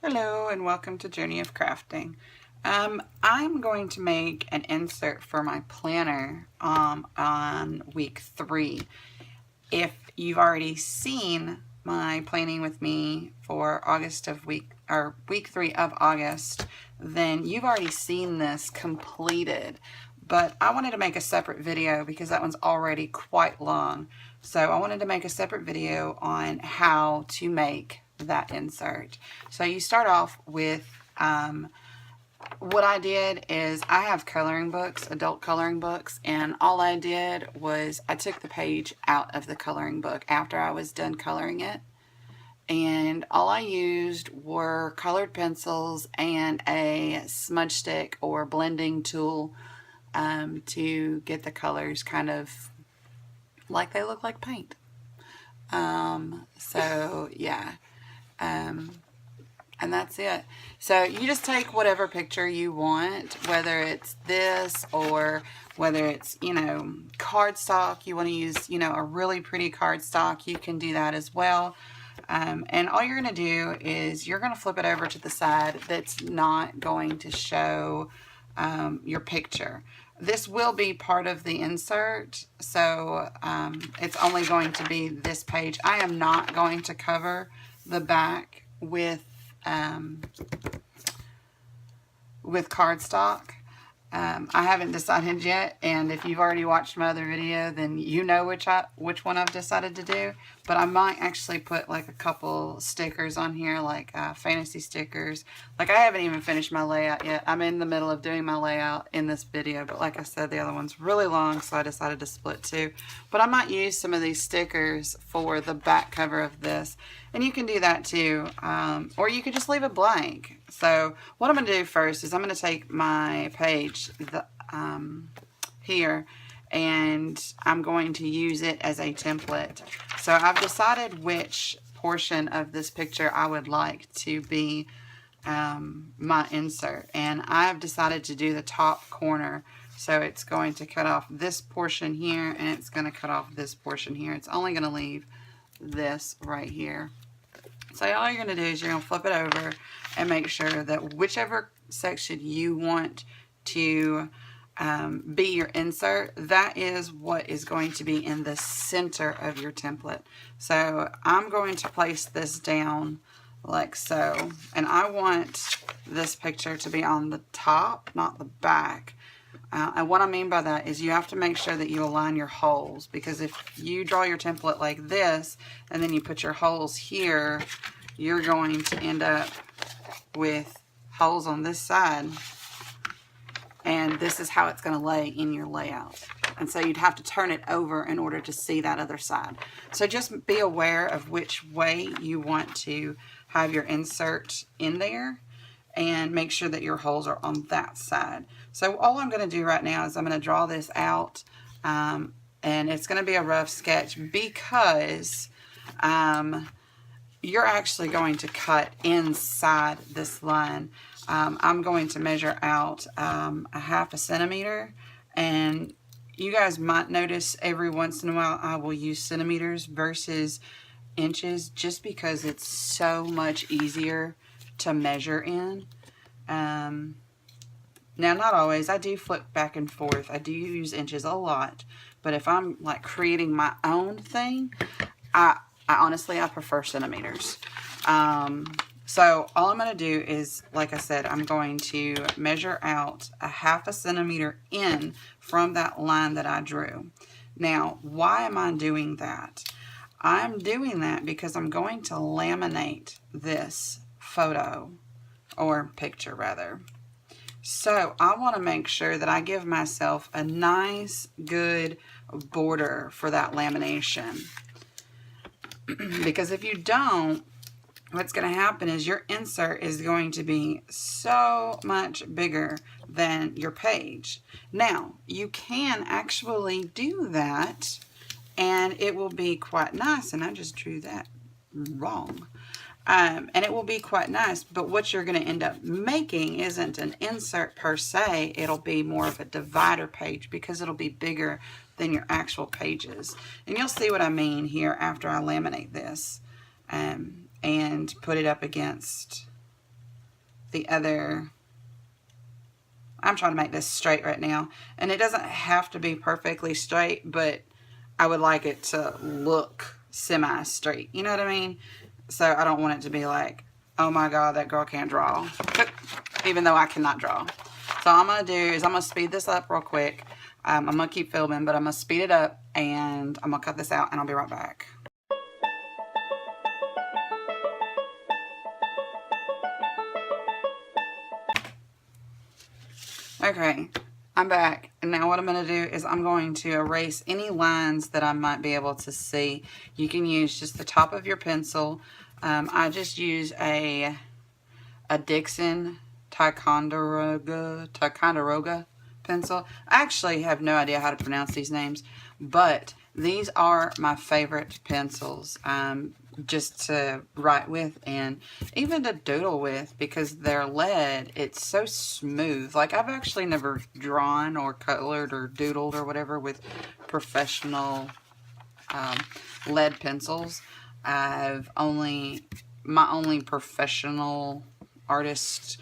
Hello and welcome to Journey of Crafting. I'm going to make an insert for my planner on week 3. If you've already seen my planning with me for week 3 of August, then you've already seen this completed. But I wanted to make a separate video because that one's already quite long. So I wanted to make a separate video on how to make that insert. So you start off with what I did is I have coloring books, adult coloring books, and all I did was I took the page out of the coloring book after I was done coloring it, and all I used were colored pencils and a smudge stick or blending tool to get the colors kind of like they look like paint. So yeah. And that's it. So you just take whatever picture you want, whether it's this or whether it's, cardstock. You want to use, a really pretty cardstock. You can do that as well. And all you're going to do is you're going to flip it over to the side that's not going to show your picture. This will be part of the insert, so it's only going to be this page. I am not going to cover the back with cardstock. I haven't decided yet, and if you've already watched my other video, then you know which one I've decided to do. But I might actually put like a couple stickers on here, like fantasy stickers. Like, I haven't even finished my layout yet. I'm in the middle of doing my layout in this video, but like I said, the other one's really long, so I decided to split two. But I might use some of these stickers for the back cover of this, and you can do that too, or you could just leave it blank. So what I'm going to do first is I'm going to take my page here, and I'm going to use it as a template. So I've decided which portion of this picture I would like to be my insert, and I've decided to do the top corner. So it's going to cut off this portion here, and it's going to cut off this portion here. It's only going to leave this right here. So all you're going to do is you're going to flip it over and make sure that whichever section you want to be your insert, that is what is going to be in the center of your template. So I'm going to place this down like so, and I want this picture to be on the top, not the back. And what I mean by that is you have to make sure that you align your holes, because if you draw your template like this and then you put your holes here, you're going to end up with holes on this side, and this is how it's going to lay in your layout. And so you'd have to turn it over in order to see that other side. So just be aware of which way you want to have your insert in there, and make sure that your holes are on that side. So all I'm going to do right now is I'm going to draw this out, and it's going to be a rough sketch because you're actually going to cut inside this line. I'm going to measure out a 1/2 centimeter, and you guys might notice every once in a while I will use centimeters versus inches, just because it's so much easier to measure in. Now, not always. I do flip back and forth. I do use inches a lot, but if I'm like creating my own thing, I honestly, I prefer centimeters. So all I'm going to do is, like I said, I'm going to measure out a 1/2 centimeter in from that line that I drew. Now, why am I doing that? I'm doing that because I'm going to laminate this photo, or picture rather. So I want to make sure that I give myself a nice, good border for that lamination. Because if you don't, what's going to happen is your insert is going to be so much bigger than your page. Now, you can actually do that, and it will be quite nice. And I just drew that wrong. And it will be quite nice, but what you're going to end up making isn't an insert per se. It'll be more of a divider page, because it'll be bigger than your actual pages. And you'll see what I mean here after I laminate this and put it up against the other. I'm trying to make this straight right now, and it doesn't have to be perfectly straight, but I would like it to look semi-straight. You know what I mean? So I don't want it to be like, oh my God, that girl can't draw. Even though I cannot draw. So all I'm going to do is I'm going to speed this up real quick. I'm going to keep filming, but I'm going to speed it up, and I'm going to cut this out, and I'll be right back. Okay, I'm back, and now what I'm going to do is I'm going to erase any lines that I might be able to see. You can use just the top of your pencil. I just use a Dixon Ticonderoga pencil. I actually have no idea how to pronounce these names, but these are my favorite pencils. Just to write with and even to doodle with, because they're lead. It's so smooth. Like, I've actually never drawn or colored or doodled or whatever with professional lead pencils. My only professional artist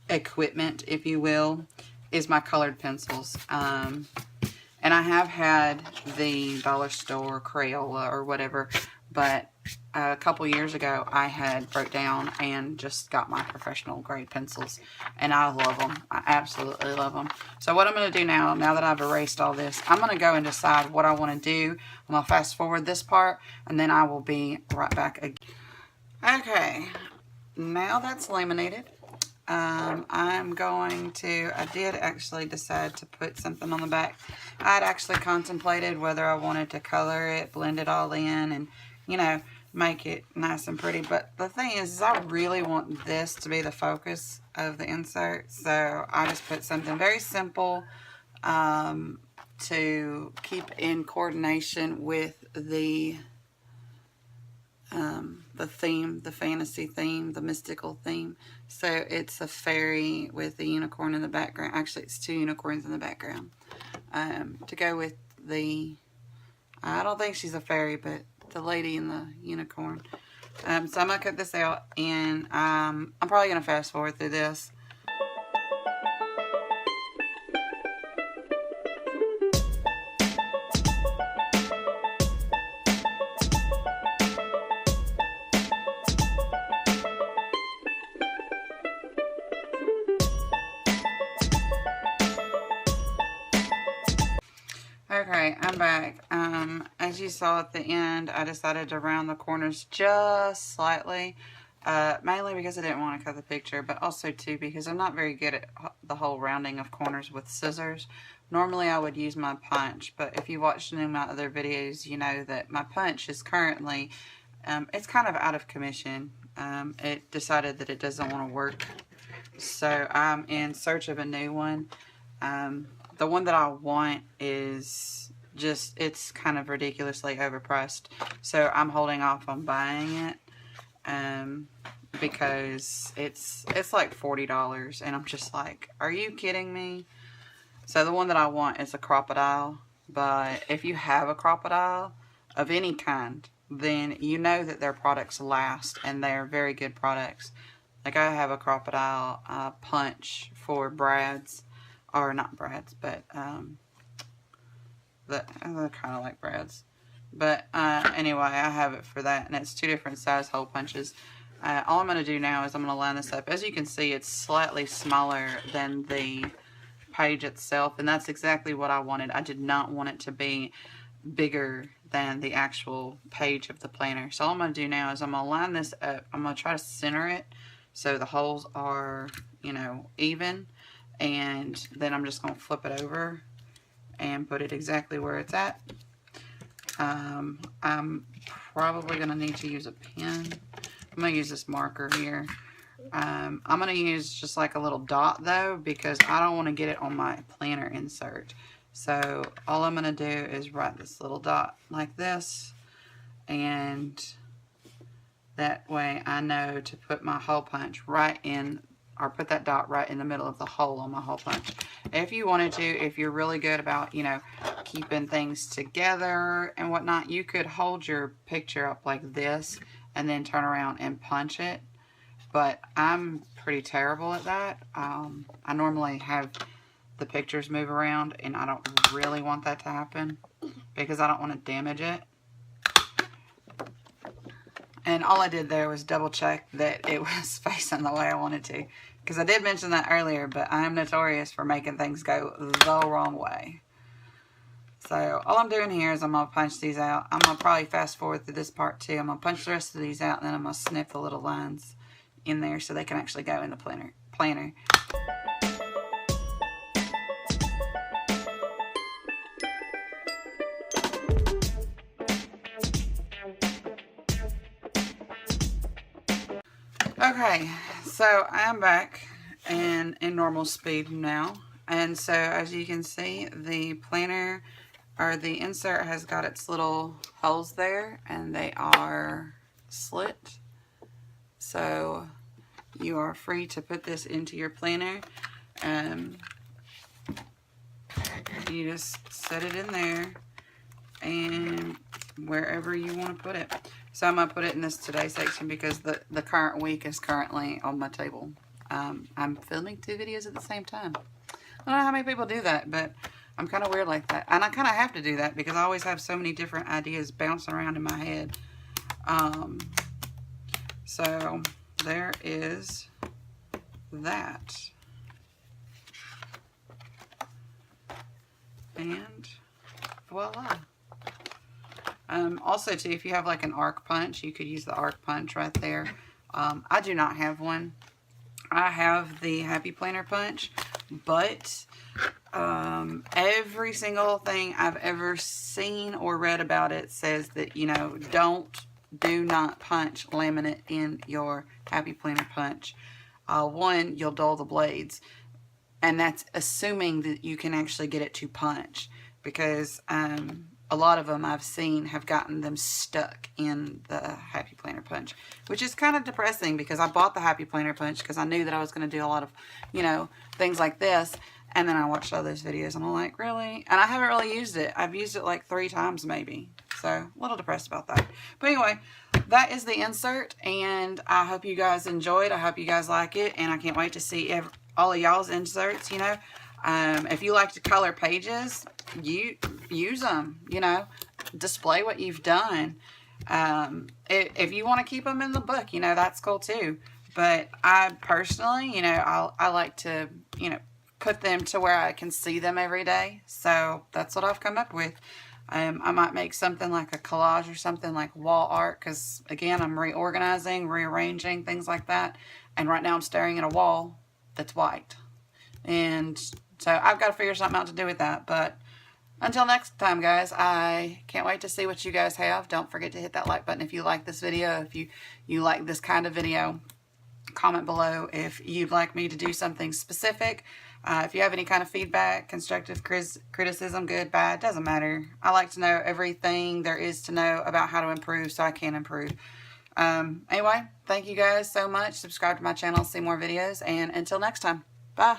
equipment, if you will, is my colored pencils. And I have had the dollar store Crayola or whatever, but a couple years ago I had broke down and just got my professional grade pencils, and I love them. I absolutely love them. So what I'm going to do now that I've erased all this, I'm going to go and decide what I want to do. I'm going to fast forward this part, and then I will be right back again. Okay, now that's laminated. I did actually decide to put something on the back. I'd actually contemplated whether I wanted to color it, blend it all in, and, you know, make it nice and pretty. But the thing is I really want this to be the focus of the insert. So I just put something very simple to keep in coordination with the theme, the fantasy theme, the mystical theme. So it's a fairy with a unicorn in the background. Actually, it's two unicorns in the background. To go with the, I don't think she's a fairy, but the lady in the unicorn. So I'm going to cut this out, and I'm probably going to fast forward through this. Okay, I'm back. As you saw at the end, I decided to round the corners just slightly, mainly because I didn't want to cut the picture, but also too because I'm not very good at the whole rounding of corners with scissors. Normally I would use my punch, but if you watched any of my other videos, you know that my punch is currently, it's kind of out of commission. It decided that it doesn't want to work, so I'm in search of a new one. The one that I want is just, it's kind of ridiculously overpriced. So I'm holding off on buying it because it's like $40, and I'm just like, are you kidding me? So the one that I want is a crocodile. But if you have a crocodile of any kind, then you know that their products last, and they're very good products. Like, I have a crocodile punch for Brad's. Or not Brad's, but they're kind of like Brad's. But anyway, I have it for that, and it's two different size hole punches. All I'm going to do now is I'm going to line this up. As you can see, it's slightly smaller than the page itself, and that's exactly what I wanted. I did not want it to be bigger than the actual page of the planner. So all I'm going to do now is I'm going to line this up. I'm going to try to center it so the holes are, you know, even. And then I'm just going to flip it over and put it exactly where it's at. I'm probably going to need to use a pen. I'm going to use this marker here. I'm going to use just like a little dot though, because I don't want to get it on my planner insert. So all I'm going to do is write this little dot like this, and that way I know to put my hole punch right in, or put that dot right in the middle of the hole on my hole punch. If you wanted to, if you're really good about, you know, keeping things together and whatnot, you could hold your picture up like this and then turn around and punch it. but I'm pretty terrible at that. I normally have the pictures move around, and I don't really want that to happen because I don't want to damage it. And all I did there was double check that it was facing the way I wanted to, because I did mention that earlier, but I am notorious for making things go the wrong way. So all I'm doing here is I'm going to punch these out. I'm going to probably fast forward through this part too. I'm going to punch the rest of these out, and then I'm going to snip the little lines in there so they can actually go in the planner. Okay, so I'm back and in normal speed now. And so as you can see, the planner, or the insert, has got its little holes there, and they are slit. So you are free to put this into your planner. You just set it in there and wherever you want to put it. So I'm going to put it in this today section because the current week is currently on my table. I'm filming 2 videos at the same time. I don't know how many people do that, but I'm kind of weird like that. And I kind of have to do that because I always have so many different ideas bouncing around in my head. So there is that. And voila. Also too, if you have like an arc punch, you could use the arc punch right there. I do not have one. I have the Happy Planner punch, but every single thing I've ever seen or read about it says that, you know, do not punch laminate in your Happy Planner punch. One, you'll dull the blades, and that's assuming that you can actually get it to punch, because a lot of them I've seen have gotten them stuck in the Happy Planner punch, which is kind of depressing because I bought the Happy Planner punch because I knew that I was going to do a lot of, you know, things like this. And then I watched all those videos and I'm like, really? And I haven't really used it. I've used it like 3 times maybe. So a little depressed about that. But anyway, that is the insert, and I hope you guys enjoyed. I hope you guys like it, and I can't wait to see all of y'all's inserts, you know. If you like to color pages, you use them, you know, display what you've done. If you want to keep them in the book, you know, that's cool too. But I personally, you know, I like to, you know, put them to where I can see them every day. So that's what I've come up with. I might make something like a collage or something like wall art, because again, I'm reorganizing, rearranging, things like that. And right now I'm staring at a wall that's white. And so I've got to figure something out to do with that. But until next time, guys, I can't wait to see what you guys have. Don't forget to hit that like button if you like this video. If you like this kind of video, comment below if you'd like me to do something specific. If you have any kind of feedback, constructive criticism, good, bad, doesn't matter. I like to know everything there is to know about how to improve so I can improve. Anyway, thank you guys so much. Subscribe to my channel, see more videos, and until next time, bye.